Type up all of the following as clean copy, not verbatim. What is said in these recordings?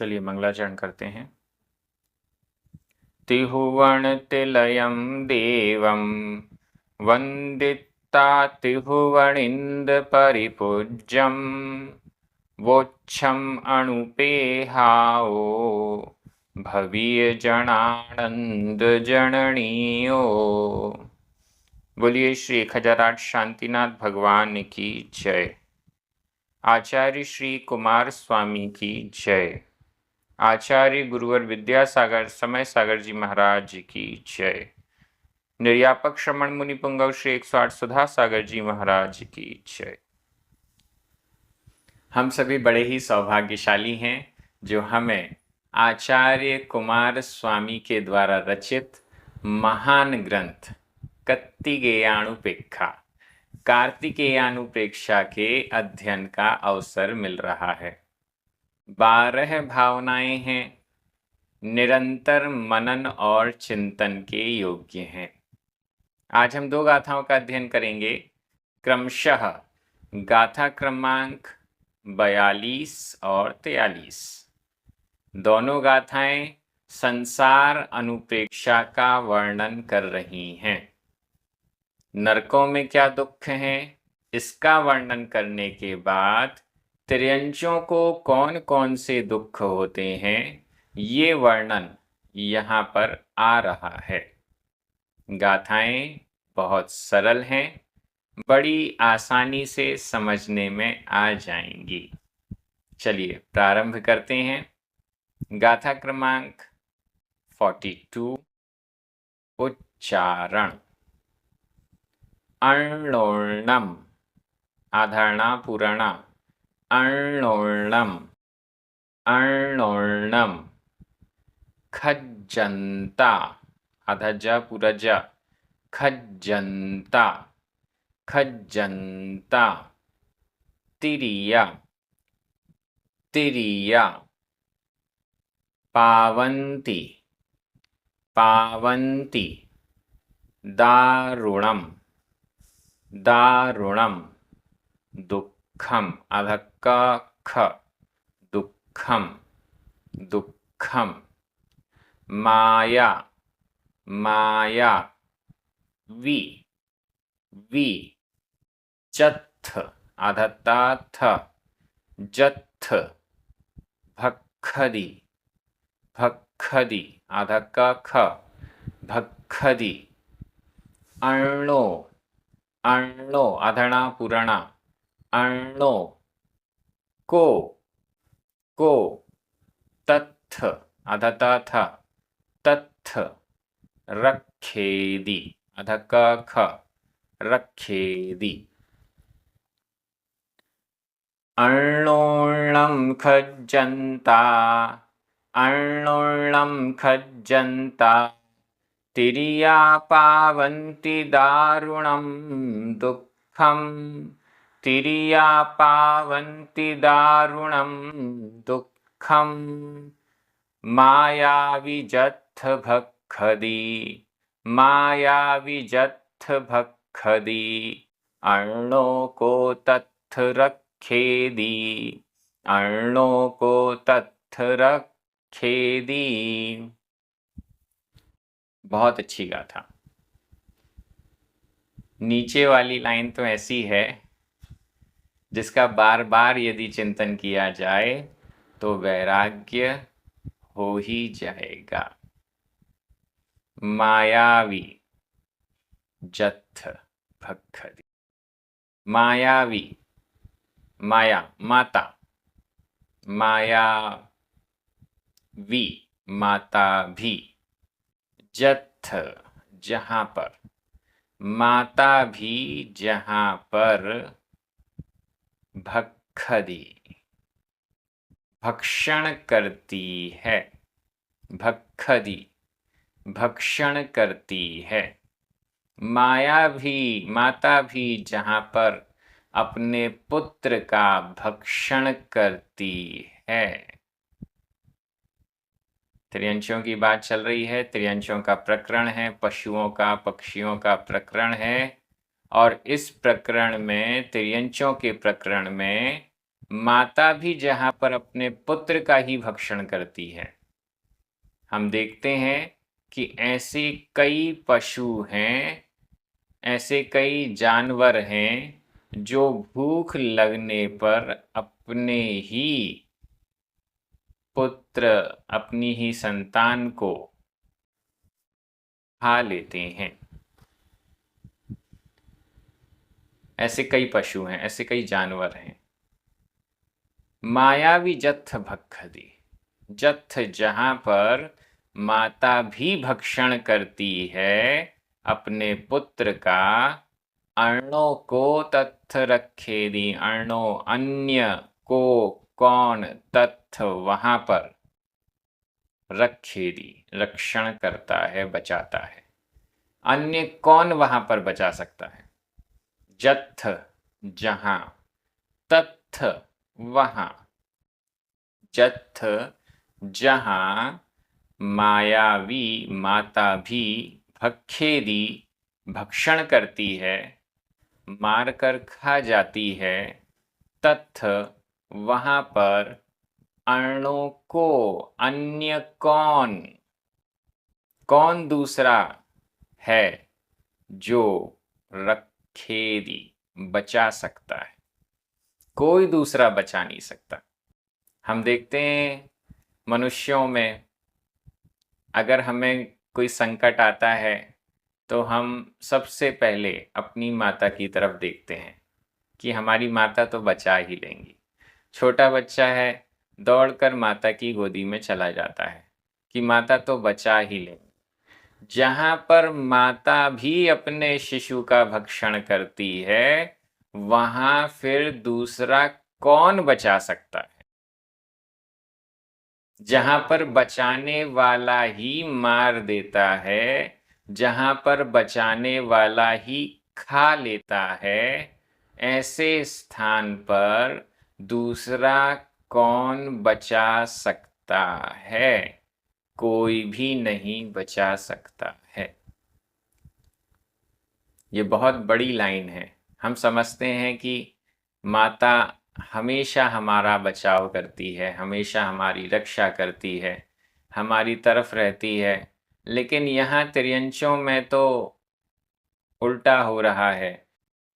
चलिए मंगलाचरण करते हैं। तिहुवणतिलयं देवं वन्दिता तिहुवणिन्दपरिपूज्यं वोच्छम् अणुपेहाओ भवीयजनानंद जननीयो। बोलिए श्री 1008 शांतिनाथ भगवान की जय। आचार्य श्री कुमार स्वामी की जय। आचार्य गुरुवर विद्यासागर समय सागर जी महाराज की जय। निर्यापक श्रमण मुनि पुंगव श्री 108 सुधा सागर जी महाराज की जय। हम सभी बड़े ही सौभाग्यशाली हैं जो हमें आचार्य कुमार स्वामी के द्वारा रचित महान ग्रंथ कत्तिकेयानुपेक्षा कार्तिकेयानुप्रेक्षा के अध्ययन का अवसर मिल रहा है। 12 भावनाएं हैं, निरंतर मनन और चिंतन के योग्य हैं। आज हम 2 गाथाओं का अध्ययन करेंगे। क्रमशः गाथा क्रमांक 42 और 43। दोनों गाथाएं संसार अनुप्रेक्षा का वर्णन कर रही हैं। नरकों में क्या दुख है इसका वर्णन करने के बाद त्रियंचों को कौन कौन से दुख होते हैं ये वर्णन यहाँ पर आ रहा है। गाथाएं बहुत सरल हैं, बड़ी आसानी से समझने में आ जाएंगी। चलिए प्रारंभ करते हैं। गाथा क्रमांक 42 उच्चारण। अर्णोर्णम आधारणा पूरणा अर्णोर्णम अर्णोर्णम खज्जन्ता आधाजा पूरजा खज्जन्ता खज्जन्ता तिरिया तिरिया पावन्ति पावन्ति दारुणम दारुणम दुःखम अधक्का ख दुःखम दुःखम माया माया वि वि चत्थ अधत्ता थ जत्थ भक्खदि भक्खदि अधक्का ख भक्खदि अर्णो अर्णो अधणा पुरणा अर्णो को तत्थ अधता था तत्थ रखेदि अधका ख रखेदि अर्णोर्णं खज्जन्ता अर्णोर्णं खज्जन्ता तिरिया पावन्ति दारुणं दुःखं तिरिया पावन्ति दारुणं दुःखं मायाविजत्थ भक्खदि मायाविजत्थ भक्खदि अर्णो को तत्थ रखेदि अर्णो को तत्थ रखेदि। बहुत अच्छी गाथा। नीचे वाली लाइन तो ऐसी है जिसका बार बार यदि चिंतन किया जाए तो वैराग्य हो ही जाएगा। मायावी जत्थ भक्खदि मायावी माया माता माया वी माता भी जत्थ जहाँ पर माता भी जहाँ पर भक्खदि भक्षण करती है भक्खदि भक्षण करती है। माया भी माता भी जहाँ पर अपने पुत्र का भक्षण करती है। त्रियंचों की बात चल रही है। त्रियंचों का प्रकरण है, पशुओं का पक्षियों का प्रकरण है और इस प्रकरण में त्रियंचों के प्रकरण में माता भी जहाँ पर अपने पुत्र का ही भक्षण करती है। हम देखते हैं कि ऐसे कई पशु हैं, ऐसे कई जानवर हैं जो भूख लगने पर अपने ही पुत्र, अपनी ही संतान को खा लेते हैं। ऐसे कई पशु हैं, ऐसे कई जानवर हैं। मायावी जत्थ भक्षति, जत्थ जहाँ पर माता भी भक्षण करती है अपने पुत्र का, अर्णों को तत्थ रखेदी, अर्णों अन्य को कौन, तत्थ वहाँ पर, रखेदी रक्षण करता है, बचाता है। अन्य कौन वहाँ पर बचा सकता है? जत्थ जहाँ, तत्थ वहाँ, जत्थ जहाँ मायावी माता भी भखेदी भक्षण करती है, मारकर खा जाती है, तत्थ वहाँ पर अर्णों को, अन्य कौन, कौन दूसरा है जो रखेदी बचा सकता है? कोई दूसरा बचा नहीं सकता। हम देखते हैं मनुष्यों में, अगर हमें कोई संकट आता है तो हम सबसे पहले अपनी माता की तरफ देखते हैं कि हमारी माता तो बचा ही लेंगी। छोटा बच्चा है, दौड़कर माता की गोदी में चला जाता है कि माता तो बचा ही लेंगी। जहाँ पर माता भी अपने शिशु का भक्षण करती है, वहाँ फिर दूसरा कौन बचा सकता है? जहाँ पर बचाने वाला ही मार देता है, जहाँ पर बचाने वाला ही खा लेता है, ऐसे स्थान पर दूसरा कौन बचा सकता है? कोई भी नहीं बचा सकता है। ये बहुत बड़ी लाइन है। हम समझते हैं कि माता हमेशा हमारा बचाव करती है, हमेशा हमारी रक्षा करती है, हमारी तरफ रहती है, लेकिन यहाँ त्रियंचों में तो उल्टा हो रहा है।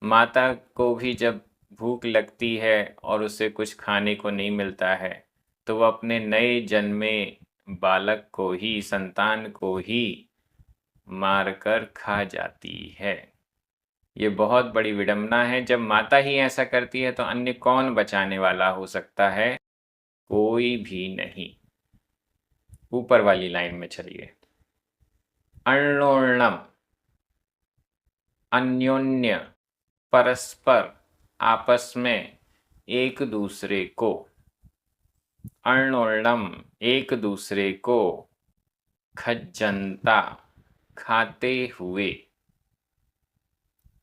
माता को भी जब भूख लगती है और उसे कुछ खाने को नहीं मिलता है, तो वह अपने नए जन्मे बालक को ही, संतान को ही मारकर खा जाती है। ये बहुत बड़ी विडंबना है। जब माता ही ऐसा करती है तो अन्य कौन बचाने वाला हो सकता है? कोई भी नहीं। ऊपर वाली लाइन में चलिए। अर्णोर्णम, अन्योन्य, परस्पर, आपस में, एक दूसरे को। अर्णोर्णम, एक दूसरे को। खज्जंता, खाते हुए।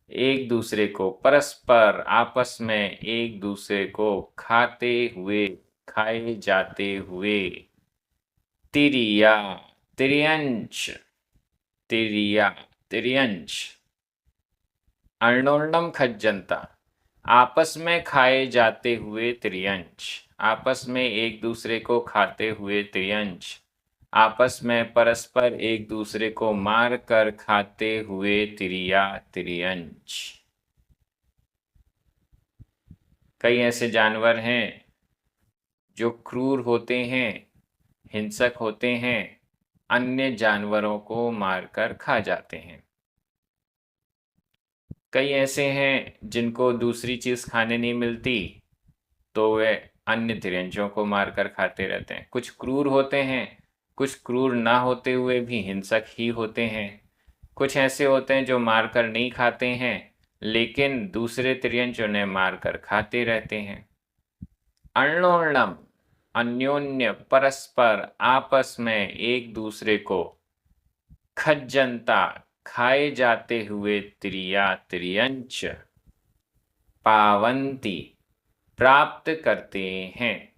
एक दूसरे को, परस्पर, आपस में, एक दूसरे को खाते हुए, खाए जाते हुए। तिरिया, तिर्यंच, तिरिया, तिर्यंच। अर्णोर्णम खज्जंता, आपस में खाए जाते हुए त्रियंच, आपस में एक दूसरे को खाते हुए त्रियंच, आपस में परस्पर एक दूसरे को मार कर खाते हुए तिरिया, तिर्यंच। कई ऐसे जानवर हैं जो क्रूर होते हैं, हिंसक होते हैं, अन्य जानवरों को मारकर खा जाते हैं। कई ऐसे हैं जिनको दूसरी चीज़ खाने नहीं मिलती तो वे अन्य तिर्यंचों को मारकर खाते रहते हैं। कुछ क्रूर होते हैं, कुछ क्रूर ना होते हुए भी हिंसक ही होते हैं। कुछ ऐसे होते हैं जो मारकर नहीं खाते हैं लेकिन दूसरे तिर्यंचों ने मारकर खाते रहते हैं। अर्णोर्णम, अन्योन्य, परस्पर, आपस में, एक दूसरे को। खज्जंता, खाए जाते हुए, त्रिया, त्रियंच। पावंती, प्राप्त करते हैं।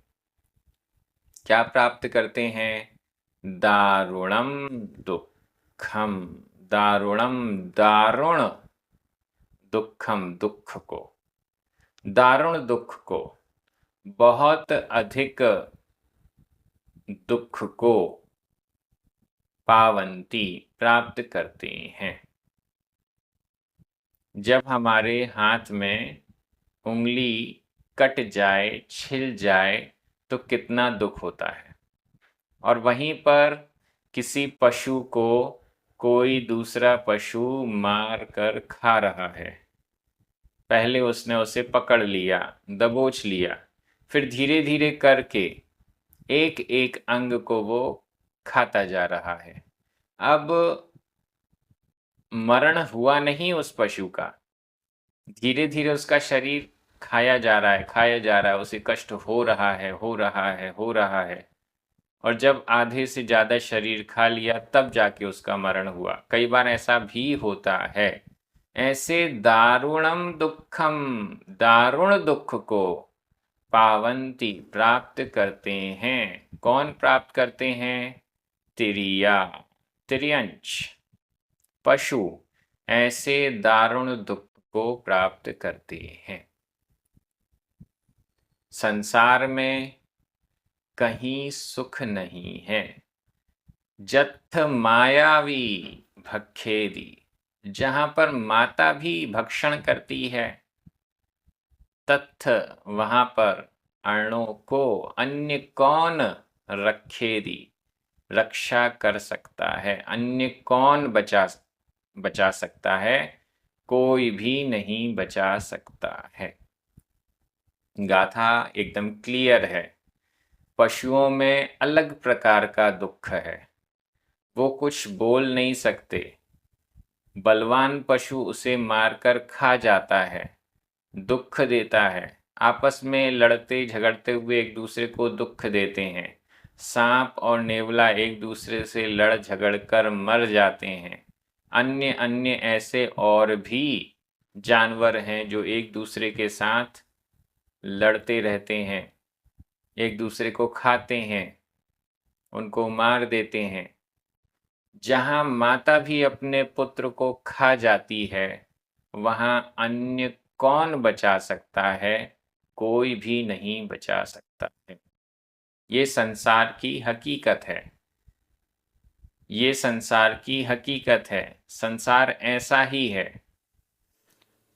क्या प्राप्त करते हैं? दारुणम दुखम, दारुणम, दारुण, दुखम, दुख को, दारुण दुख को। बहुत अधिक दुख को पावंती प्राप्त करते हैं। जब हमारे हाथ में उंगली कट जाए, छिल जाए, तो कितना दुख होता है। और वहीं पर किसी पशु को कोई दूसरा पशु मार कर खा रहा है। पहले उसने उसे पकड़ लिया, दबोच लिया, फिर धीरे धीरे करके एक एक अंग को वो खाता जा रहा है। अब मरण हुआ नहीं उस पशु का, धीरे धीरे उसका शरीर खाया जा रहा है, खाया जा रहा है, उसे कष्ट हो रहा है, हो रहा है, हो रहा है। और जब आधे से ज़्यादा शरीर खा लिया तब जाके उसका मरण हुआ। कई बार ऐसा भी होता है। ऐसे दारुणम दुखम, दारुण दुख को पावंती प्राप्त करते हैं। कौन प्राप्त करते हैं? तिरिया, तिर्यंच, पशु ऐसे दारुण दुख को प्राप्त करते हैं। संसार में कहीं सुख नहीं है। जत्थ मायावी भखेदी, जहां पर माता भी भक्षण करती है, तत्थ वहां पर अर्णों को अन्य कौन रखेदी, रक्षा कर सकता है, अन्य कौन बचा बचा सकता है? कोई भी नहीं बचा सकता है। गाथा एकदम क्लियर है। पशुओं में अलग प्रकार का दुख है, वो कुछ बोल नहीं सकते। बलवान पशु उसे मारकर खा जाता है, दुख देता है। आपस में लड़ते झगड़ते हुए एक दूसरे को दुख देते हैं। सांप और नेवला एक दूसरे से लड़ झगड़ कर मर जाते हैं। अन्य अन्य ऐसे और भी जानवर हैं जो एक दूसरे के साथ लड़ते रहते हैं, एक दूसरे को खाते हैं, उनको मार देते हैं। जहाँ माता भी अपने पुत्र को खा जाती है, वहाँ अन्य कौन बचा सकता है? कोई भी नहीं बचा सकता है। ये संसार की हकीकत है। ये संसार की हकीकत है। संसार ऐसा ही है।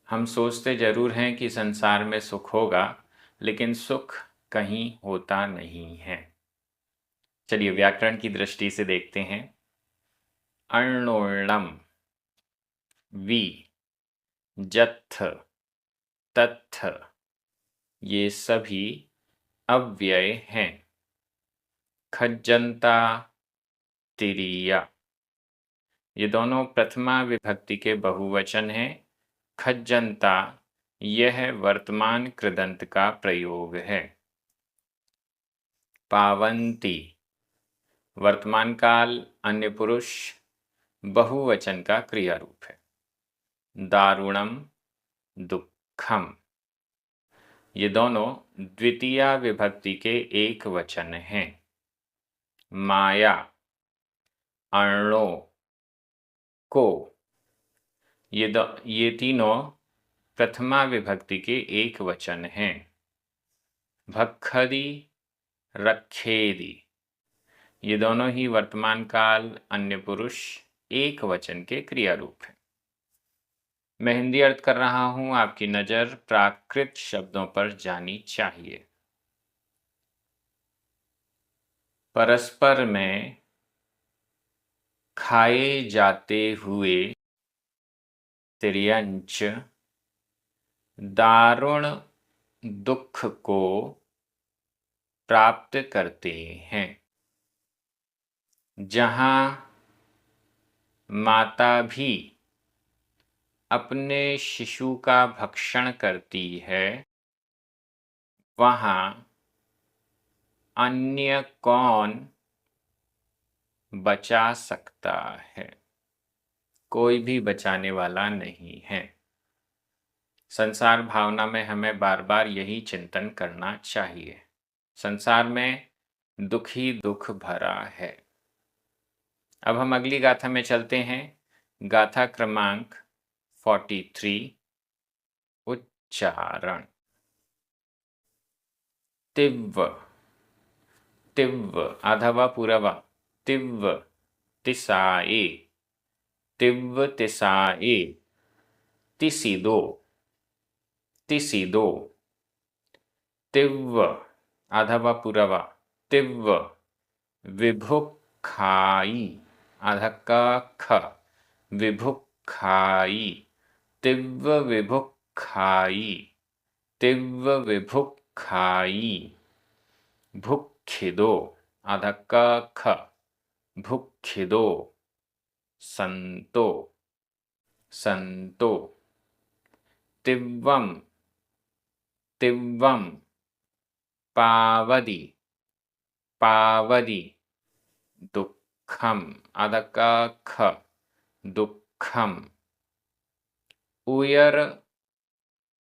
हम सोचते जरूर हैं कि संसार में सुख होगा, लेकिन सुख कहीं होता नहीं है। चलिए व्याकरण की दृष्टि से देखते हैं। अर्णोर्णम, वी, जत्थ, तत्थ, ये सभी अव्यय हैं। खज्जंता, तिरिया, ये दोनों प्रथमा विभक्ति के बहुवचन हैं। खज्जंता यह वर्तमान कृदंत का प्रयोग है। पावंती वर्तमान काल अन्य पुरुष बहुवचन का क्रिया रूप है। दारुणम, दुखम, ये दोनों द्वितीया विभक्ति के एक वचन हैं। माया, अर्णो, को, ये तीनों प्रथमा विभक्ति के एक वचन हैं। भक्खदी, रखेदी, ये दोनों ही वर्तमान काल अन्य पुरुष एक वचन के क्रिया रूप हैं। मैं हिंदी अर्थ कर रहा हूं, आपकी नजर प्राकृत शब्दों पर जानी चाहिए। परस्पर में खाए जाते हुए तिर्यंच दारुण दुख को प्राप्त करते हैं। जहाँ माता भी अपने शिशु का भक्षण करती है, वहाँ अन्य कौन बचा सकता है? कोई भी बचाने वाला नहीं है। संसार भावना में हमें बार बार यही चिंतन करना चाहिए। संसार में दुख ही दुख भरा है। अब हम अगली गाथा में चलते हैं। गाथा क्रमांक 43, उच्चारण। तिव्व तिव्व आधा वा पूरा वा तिव्व तिसाए तिव्व तिसाए तिसिदो तिसिदो तिव्व आधा वा पूरा वा तिव्व विभुखाई आधा का ख विभुखाई तिव्व विभुखाई तिव्व विभुखाई भुक्खिदो आधा का ख भुक्खिदो संतो संतो तिव्वम तिव्वम पावदी पावदी दुःखम आधा का ख दुःखम उयर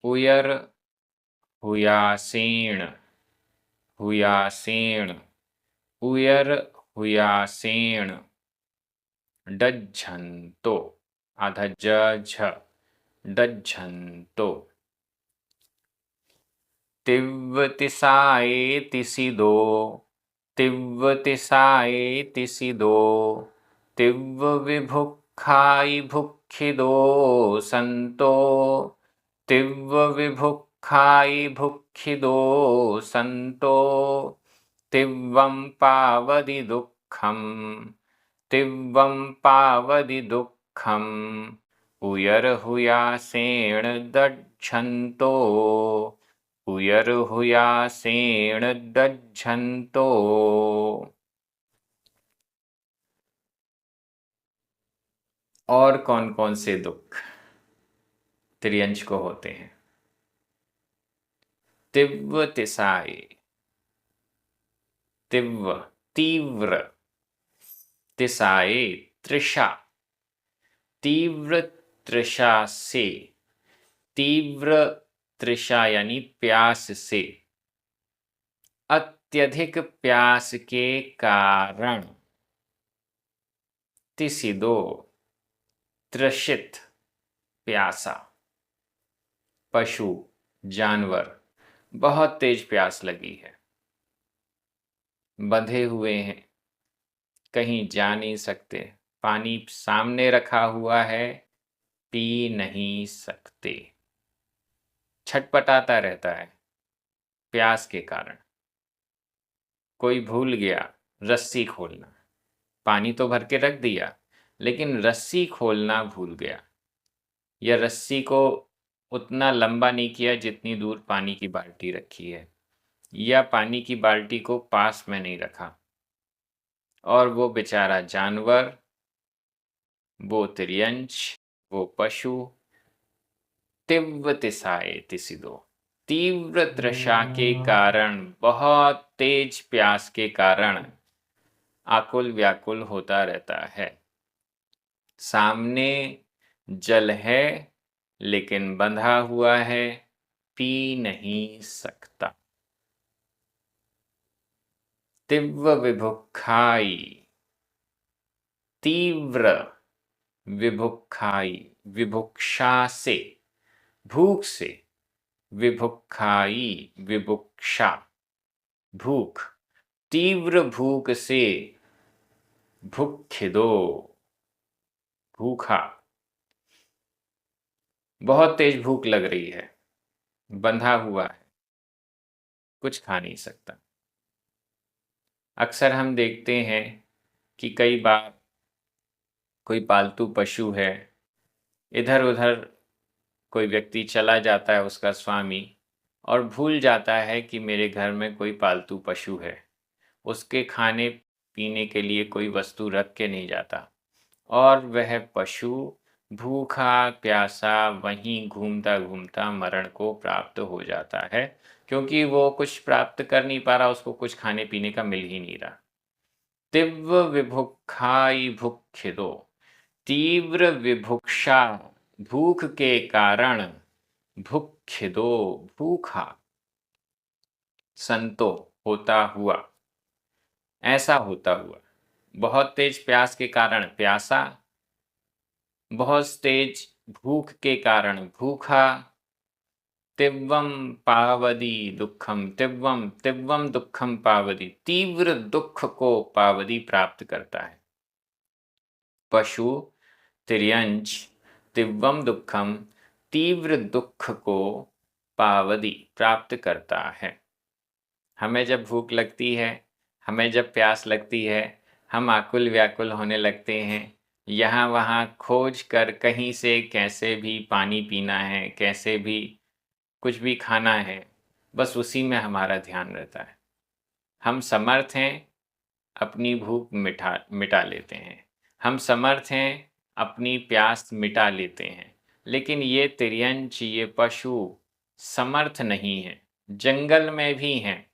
उयर हुयासेन हुयासेन उयर हुयासेन डज्झन्तो आधा झ डज्झन्तो तिव्वतिसाए तिसिदो तिव्वतिसाए तिसिदो तिव्व विभुखाई भुक्खिदो संतो तिव्व विभुखाई भुक्खिदो संतो तिव्वं पावदि दुःखम तिव्वं पावदि दुःखम उयर हुयासेन दज्झन्तो उयर हुयासेन दज्झन्तो। और कौन कौन से दुख त्रियंश को होते हैं? तिव्व तिसाए तिव्व तीव्र तिसाए तृषा तीव्र तृषा से तीव्र तृषा यानी प्यास से अत्यधिक प्यास के कारण तिसिदो त्रसित प्यासा पशु जानवर बहुत तेज प्यास लगी है बंधे हुए हैं कहीं जा नहीं सकते पानी सामने रखा हुआ है पी नहीं सकते छटपटाता रहता है प्यास के कारण। कोई भूल गया रस्सी खोलना पानी तो भर के रख दिया लेकिन रस्सी खोलना भूल गया या रस्सी को उतना लंबा नहीं किया जितनी दूर पानी की बाल्टी रखी है या पानी की बाल्टी को पास में नहीं रखा और वो बेचारा जानवर वो तिर्यंश वो पशु तिव्व तिसाए तिसिदो तीव्र तृषा के कारण बहुत तेज प्यास के कारण आकुल व्याकुल होता रहता है। सामने जल है लेकिन बंधा हुआ है पी नहीं सकता। तीव्र विभुखाई तीव्र विभुखाई विभुक्षा से भूख से विभुखाई विभुक्षा भूख तीव्र भूख से भुक्खिदो भूखा बहुत तेज भूख लग रही है बंधा हुआ है कुछ खा नहीं सकता। अक्सर हम देखते हैं कि कई बार कोई पालतू पशु है इधर उधर कोई व्यक्ति चला जाता है उसका स्वामी और भूल जाता है कि मेरे घर में कोई पालतू पशु है उसके खाने पीने के लिए कोई वस्तु रख के नहीं जाता और वह पशु भूखा प्यासा वहीं घूमता घूमता मरण को प्राप्त हो जाता है क्योंकि वो कुछ प्राप्त कर नहीं पा रहा उसको कुछ खाने पीने का मिल ही नहीं रहा। तीव्र विभुखाई भुक्खिदो तीव्र विभुक्षा भूख के कारण भुक्खिदो भूखा संतो होता हुआ ऐसा होता हुआ बहुत तेज प्यास के कारण प्यासा बहुत तेज भूख के कारण भूखा तिव्वम पावदी दुखम, तिव्वम तिव्वम दुखम पावदी, तीव्र दुख को पावदी प्राप्त करता है। पशु तिर्यंच तिव्वम दुखम, तीव्र दुख को पावदी प्राप्त करता है। हमें जब भूख लगती है, हमें जब प्यास लगती है, हम आकुल व्याकुल होने लगते हैं, यहाँ वहाँ खोज कर कहीं से कैसे भी पानी पीना है, कैसे भी कुछ भी खाना है, बस उसी में हमारा ध्यान रहता है। हम समर्थ हैं, अपनी भूख मिटा लेते हैं, हम समर्थ हैं, अपनी प्यास मिटा लेते हैं, लेकिन ये तिर्यंच, ये पशु समर्थ नहीं है। जंगल में भी हैं,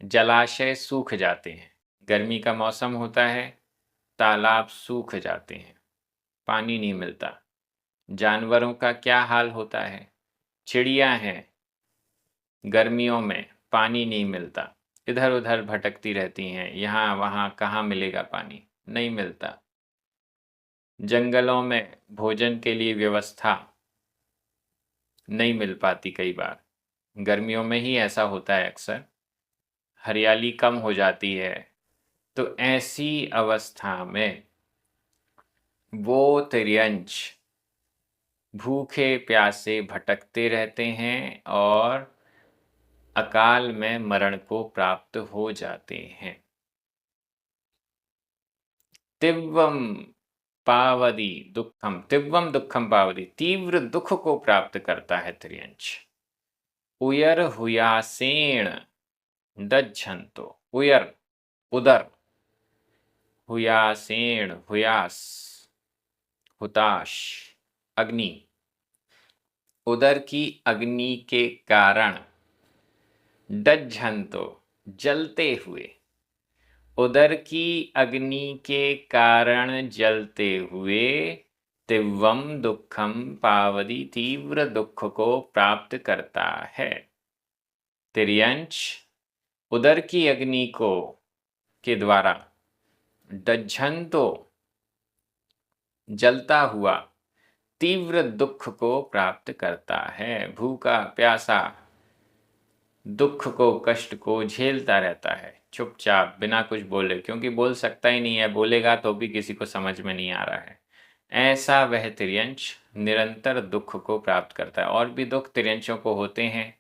जलाशय सूख जाते हैं, गर्मी का मौसम होता है, तालाब सूख जाते हैं, पानी नहीं मिलता। जानवरों का क्या हाल होता है, चिड़िया हैं, गर्मियों में पानी नहीं मिलता, इधर उधर भटकती रहती हैं, यहाँ वहाँ कहाँ मिलेगा पानी, नहीं मिलता। जंगलों में भोजन के लिए व्यवस्था नहीं मिल पाती, कई बार गर्मियों में ही ऐसा होता है, अक्सर हरियाली कम हो जाती है। तो ऐसी अवस्था में वो तिर्यंच भूखे प्यासे भटकते रहते हैं और अकाल में मरण को प्राप्त हो जाते हैं। तिव्वम पावदी दुखम, तिव्वम दुखम पावदी, तीव्र दुख को प्राप्त करता है तिर्यंच। उयर हुयासेण दज्झन्तो, उयर उदर, हुयासेण हुयास हुताश अग्नि, उदर की अग्नि के कारण, दज्झन्तो जलते हुए, उदर की अग्नि के कारण जलते हुए, तिव्वम दुखम पावदी, तीव्र दुख को प्राप्त करता है। तिर्यंच उदर की अग्नि को के द्वारा दज्झन्तो जलता हुआ तीव्र दुख को प्राप्त करता है। भूखा प्यासा दुख को, कष्ट को झेलता रहता है चुपचाप, बिना कुछ बोले, क्योंकि बोल सकता ही नहीं है, बोलेगा तो भी किसी को समझ में नहीं आ रहा है। ऐसा वह तिर्यंच निरंतर दुख को प्राप्त करता है। और भी दुख तिर्यंचों को होते हैं,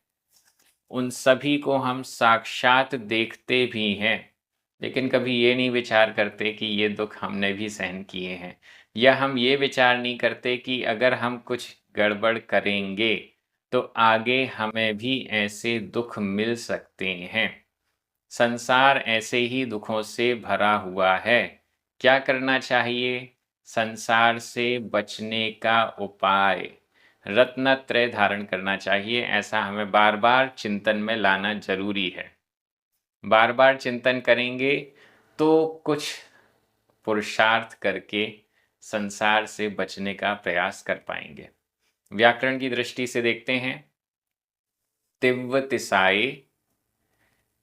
उन सभी को हम साक्षात देखते भी हैं, लेकिन कभी ये नहीं विचार करते कि ये दुख हमने भी सहन किए हैं, या हम ये विचार नहीं करते कि अगर हम कुछ गड़बड़ करेंगे तो आगे हमें भी ऐसे दुख मिल सकते हैं। संसार ऐसे ही दुखों से भरा हुआ है। क्या करना चाहिए? संसार से बचने का उपाय रत्नत्रय धारण करना चाहिए। ऐसा हमें बार बार चिंतन में लाना जरूरी है। बार बार चिंतन करेंगे तो कुछ पुरुषार्थ करके संसार से बचने का प्रयास कर पाएंगे। व्याकरण की दृष्टि से देखते हैं। तिव्व तिसाए,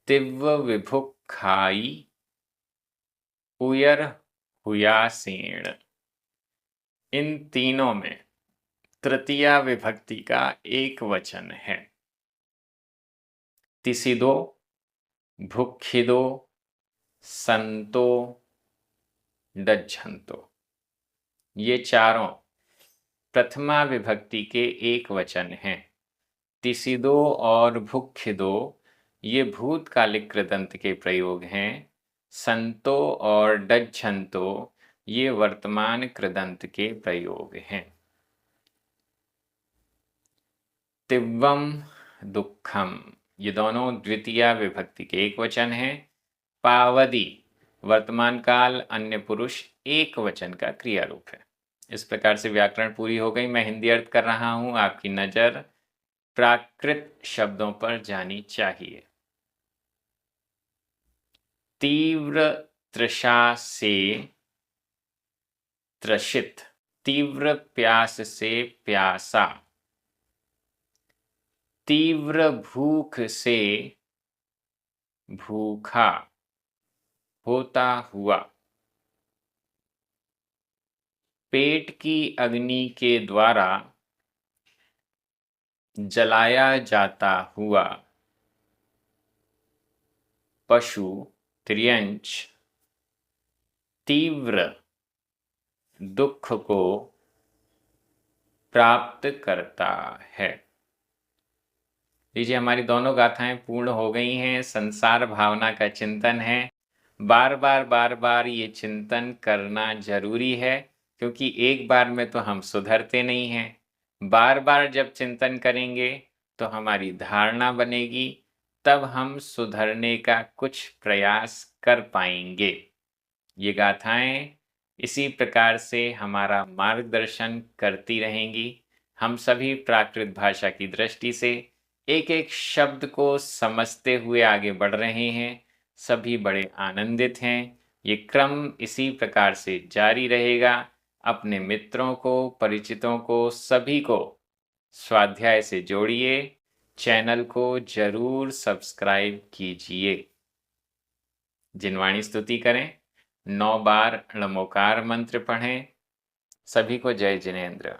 तिव्व विभुखाई, उयर हुयासेण, इन तीनों में तृतीया विभक्ति का एक वचन है। तिसिदो, भुक्खिदो, संतो, दज्झन्तो, ये चारों प्रथमा विभक्ति के एक वचन हैं। तिसिदो और भुक्खिदो ये भूतकालिक कृदंत के प्रयोग हैं। संतो और डज्झन्तो ये वर्तमान कृदंत के प्रयोग हैं। तिव्वम दुखम, ये दोनों द्वितीया विभक्ति के एक वचन हैं। पावदी वर्तमान काल अन्य पुरुष एक वचन का क्रिया रूप है। इस प्रकार से व्याकरण पूरी हो गई। मैं हिंदी अर्थ कर रहा हूं, आपकी नजर प्राकृत शब्दों पर जानी चाहिए। तीव्र तृषा से त्रसित, तीव्र प्यास से प्यासा, तीव्र भूख से भूखा होता हुआ, पेट की अग्नि के द्वारा जलाया जाता हुआ पशु त्रियंच तीव्र दुख को प्राप्त करता है। लीजिए, हमारी दोनों गाथाएं पूर्ण हो गई हैं। संसार भावना का चिंतन है। बार बार ये चिंतन करना जरूरी है, क्योंकि एक बार में तो हम सुधरते नहीं हैं। बार बार जब चिंतन करेंगे तो हमारी धारणा बनेगी, तब हम सुधरने का कुछ प्रयास कर पाएंगे। ये गाथाएं इसी प्रकार से हमारा मार्गदर्शन करती रहेंगी। हम सभी प्राकृत भाषा की दृष्टि से एक एक शब्द को समझते हुए आगे बढ़ रहे हैं। सभी बड़े आनंदित हैं। ये क्रम इसी प्रकार से जारी रहेगा। अपने मित्रों को, परिचितों को, सभी को स्वाध्याय से जोड़िए। चैनल को जरूर सब्सक्राइब कीजिए। जिनवाणी स्तुति करें, 9 बार णमोकार मंत्र पढ़ें। सभी को जय जिनेन्द्र।